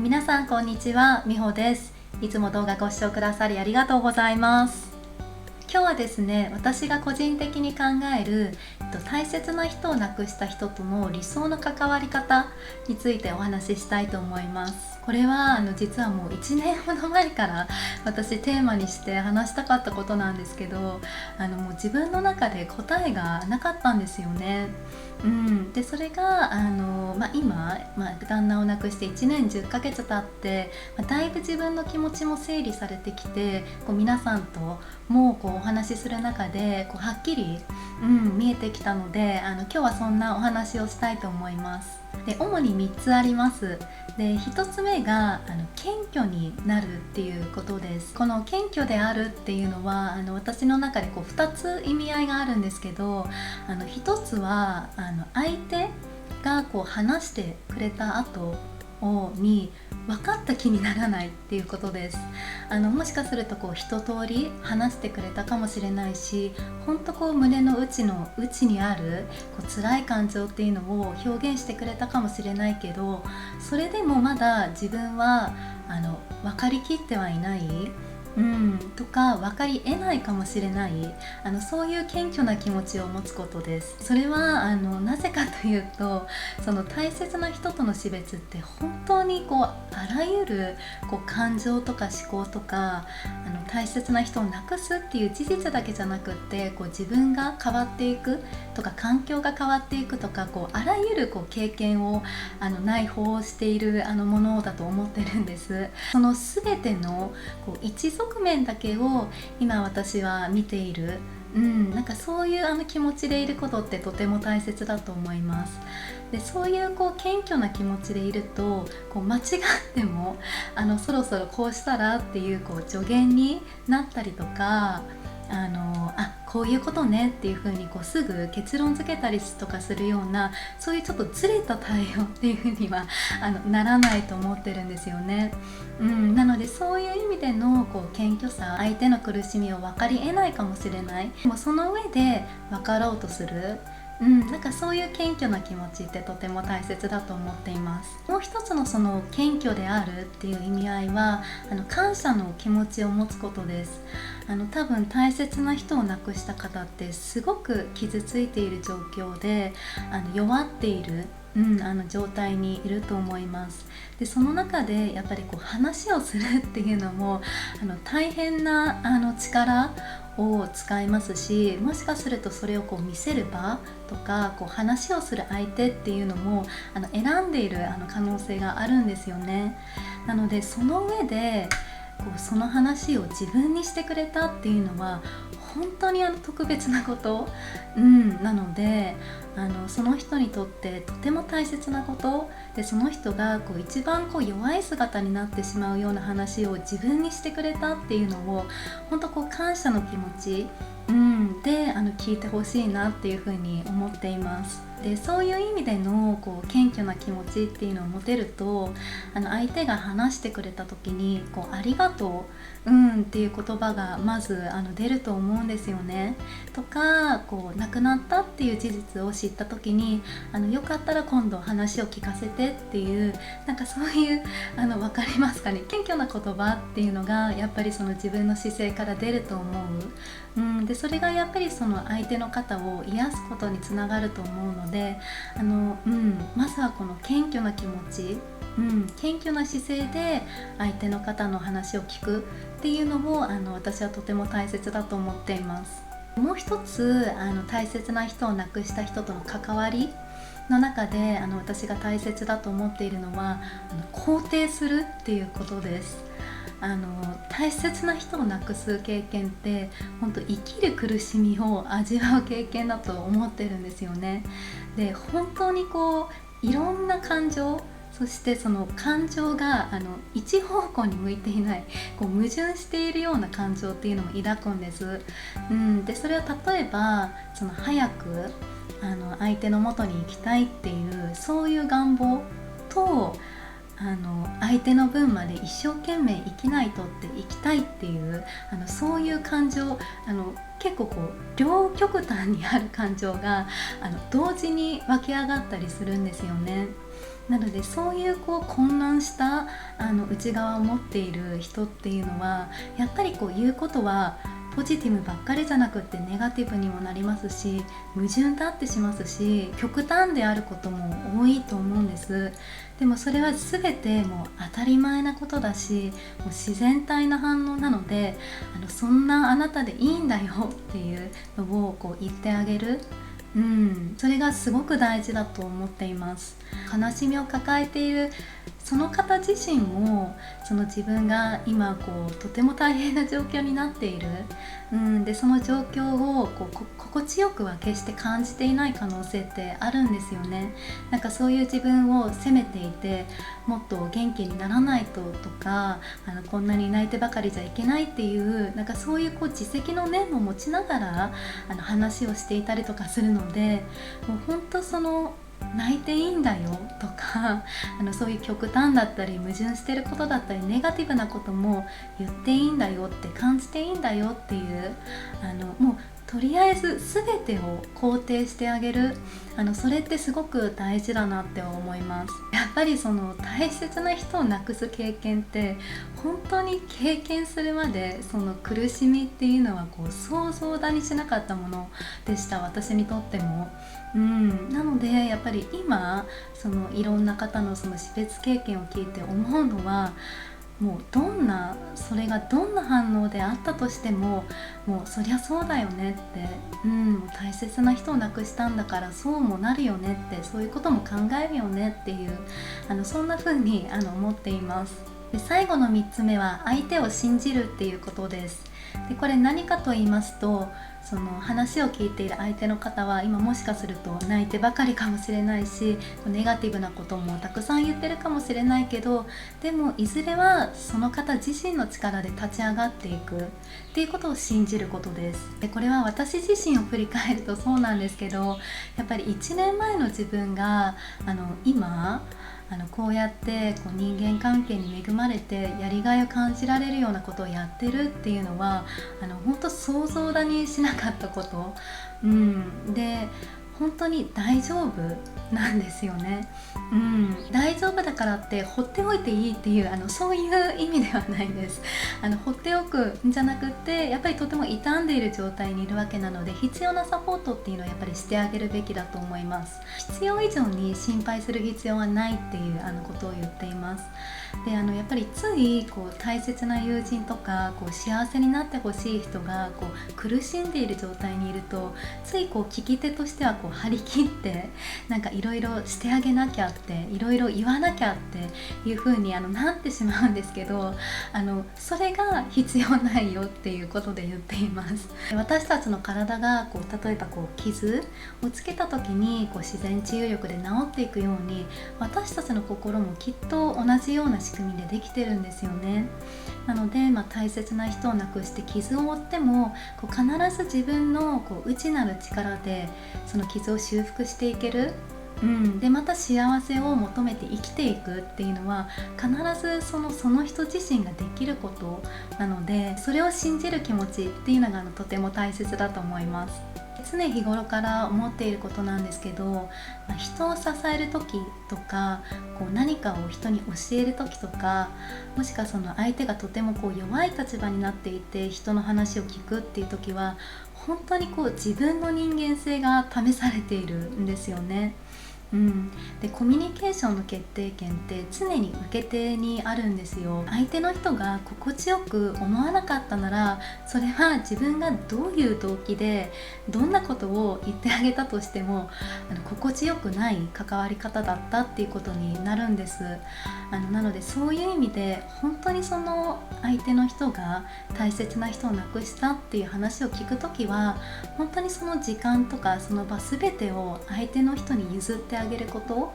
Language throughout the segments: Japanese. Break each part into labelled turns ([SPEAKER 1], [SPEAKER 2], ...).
[SPEAKER 1] 皆さんこんにちは、みほです。いつも動画ご視聴くださりありがとうございます。今日はですね、私が個人的に考える大切な人を亡くした人との理想の関わり方についてお話ししたいと思います。これは実はもう1年ほど前から私テーマにして話したかったことなんですけど、もう自分の中で答えがなかったんですよね。でそれが今、旦那を亡くして1年10ヶ月経って、だいぶ自分の気持ちも整理されてきて、皆さんともうお話しする中ではっきり、見えてきたので、今日はそんなお話をしたいと思います。で主に3つあります。で1つ目が謙虚になるっていうことです。この謙虚であるっていうのは私の中で2つ意味合いがあるんですけど、1つは相手が話してくれた後に分かった気にならないっていうことです。もしかすると一通り話してくれたかもしれないし、本当胸の内にある辛い感情っていうのを表現してくれたかもしれないけど、それでもまだ自分は分かりきってはいないとか分かり得ないかもしれない、そういう謙虚な気持ちを持つことです。それはなぜかというと、その大切な人との死別って本当にあらゆる感情とか思考とか大切な人を亡くすっていう事実だけじゃなくって、自分が変わっていくとか環境が変わっていくとかあらゆる経験を内包しているものだと思ってるんです。その全ての一側面だけを今私は見ている、なんかそういう気持ちでいることってとても大切だと思います。でそういう謙虚な気持ちでいると間違ってもそろそろこうしたらっていう助言になったりとか、こういうことねっていう風にすぐ結論付けたりとかするような、そういうちょっとずれた対応っていう風にはならないと思ってるんですよね。なのでそういう意味での謙虚さ、相手の苦しみを分かり得ないかもしれない、でもその上で分かろうとする、なんかそういう謙虚な気持ちってとても大切だと思っています。もう一つのその謙虚であるっていう意味合いは感謝の気持ちを持つことです。多分大切な人を亡くした方ってすごく傷ついている状況で弱っている状態にいると思います。でその中でやっぱり話をするっていうのも大変な力を使いますし、もしかするとそれを見せる場とか話をする相手っていうのも選んでいる可能性があるんですよね。なのでその上でその話を自分にしてくれたっていうのは本当に特別なこと、なのでその人にとってとても大切なことで、その人が一番弱い姿になってしまうような話を自分にしてくれたっていうのを本当感謝の気持ち、で聞いてほしいなっていうふうに思っています。でそういう意味での謙虚な気持ちっていうのを持てると、相手が話してくれた時にありがとう、っていう言葉がまず出ると思うんですよね。とか亡くなったっていう事実を知った時によかったら今度話を聞かせてっていう、なんかそういう分かりますかね、謙虚な言葉っていうのがやっぱりその自分の姿勢から出ると思う。でそれがやっぱりその相手の方を癒すことにつながると思うので、まずはこの謙虚な気持ち、謙虚な姿勢で相手の方の話を聞くっていうのも私はとても大切だと思っています。もう一つ大切な人を亡くした人との関わりの中で私が大切だと思っているのは肯定するっていうことです。大切な人を亡くす経験って本当生きる苦しみを味わう経験だと思ってるんですよね。で本当にいろんな感情、そしてその感情が一方向に向いていない矛盾しているような感情っていうのも抱くんです。でそれは例えばその早く相手の元に行きたいっていうそういう願望と相手の分まで一生懸命生きないとって生きたいっていうそういう感情、結構両極端にある感情が同時に湧き上がったりするんですよね。なのでそういう混乱した内側を持っている人っていうのはやっぱり言うことはポジティブばっかりじゃなくってネガティブにもなりますし、矛盾だってしますし、極端であることも多いと思うんです。でもそれは全てもう当たり前なことだし、もう自然体な反応なので、そんなあなたでいいんだよっていうのを言ってあげる。それがすごく大事だと思っています。悲しみを抱えているその方自身も、その自分が今とても大変な状況になっている、でその状況を心地よくは決して感じていない可能性ってあるんですよね。なんかそういう自分を責めていて、もっと元気にならないととか、こんなに泣いてばかりじゃいけないっていう、なんかそういう自責の念も持ちながら話をしていたりとかするので、もう本当泣いていいんだよとかそういう極端だったり矛盾してることだったりネガティブなことも言っていいんだよって感じていいんだよっていうもうとりあえず全てを肯定してあげる、それってすごく大事だなって思います。やっぱり大切な人を亡くす経験って本当に経験するまで苦しみっていうのは想像だにしなかったものでした、私にとっても。なのでやっぱり今いろんな方の死別経験を聞いて思うのは、もうそれがどんな反応であったとしても、もうそりゃそうだよねって、大切な人を亡くしたんだからそうもなるよねって、そういうことも考えるよねっていうそんな風に思っています。で最後の3つ目は相手を信じるっていうことです。でこれ何かと言いますと、話を聞いている相手の方は今もしかすると泣いてばかりかもしれないし、ネガティブなこともたくさん言ってるかもしれないけど、でもいずれはその方自身の力で立ち上がっていくっていうことを信じることです。でこれは私自身を振り返るとそうなんですけど、やっぱり1年前の自分が今こうやって人間関係に恵まれてやりがいを感じられるようなことをやってるっていうのは本当想像だにしなかったこと、で本当に大丈夫なんですよね。大丈夫だからって放っておいていいっていうそういう意味ではないです。放っておくんじゃなくって、やっぱりとても傷んでいる状態にいるわけなので、必要なサポートっていうのはやっぱりしてあげるべきだと思います。必要以上に心配する必要はないっていうことを言っています。でやっぱりつい大切な友人とか幸せになってほしい人が苦しんでいる状態にいると、つい聞き手としては張り切ってなんかいろいろしてあげなきゃって、いろいろ言わなきゃっていう風になってしまうんですけど、それが必要ないよっていうことで言っています。私たちの体が例えば傷をつけた時に自然治癒力で治っていくように、私たちの心もきっと同じような仕組みでできてるんですよね。なので、大切な人を亡くして傷を負っても必ず自分の内なる力でその傷を修復していける、でまた幸せを求めて生きていくっていうのは必ずその人自身ができることなので、それを信じる気持ちっていうのがとても大切だと思います。常日頃から思っていることなんですけど、人を支える時とか何かを人に教える時とか、もしくは相手がとても弱い立場になっていて人の話を聞くっていう時は、本当に自分の人間性が試されているんですよね。でコミュニケーションの決定権って常に受け手にあるんですよ。相手の人が心地よく思わなかったなら、それは自分がどういう動機でどんなことを言ってあげたとしても心地よくない関わり方だったっていうことになるんです。なのでそういう意味で本当に相手の人が大切な人を亡くしたっていう話を聞くときは、本当にその時間とかその場全てを相手の人に譲ってあげること、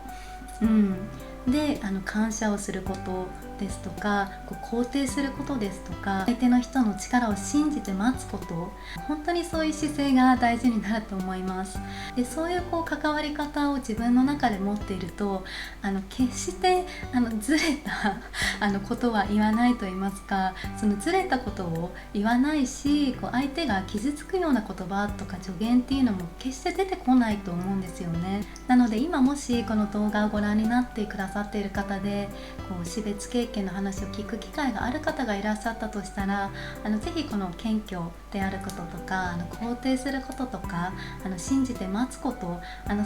[SPEAKER 1] で感謝をすることですとか、肯定することですとか、相手の人の力を信じて待つこと、本当にそういう姿勢が大事になると思います。でそういう関わり方を自分の中で持っていると、決してずれたことは言わないと言いますか、そのずれたことを言わないし、相手が傷つくような言葉とか助言っていうのも決して出てこないと思うんですよね。なので今もしこの動画をご覧になってくださっている方で、死別経験の話を聞く機会がある方がいらっしゃったとしたら、ぜひこの謙虚であることとか、肯定することとか、信じて待つこと、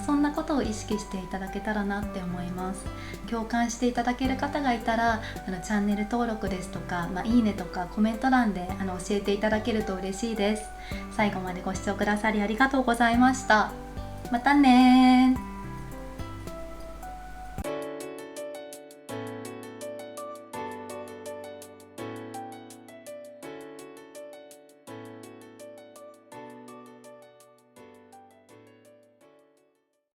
[SPEAKER 1] そんなことを意識していただけたらなって思います。共感していただける方がいたらチャンネル登録ですとか、いいねとかコメント欄で教えていただけると嬉しいです。最後までご視聴くださりありがとうございました。またねー。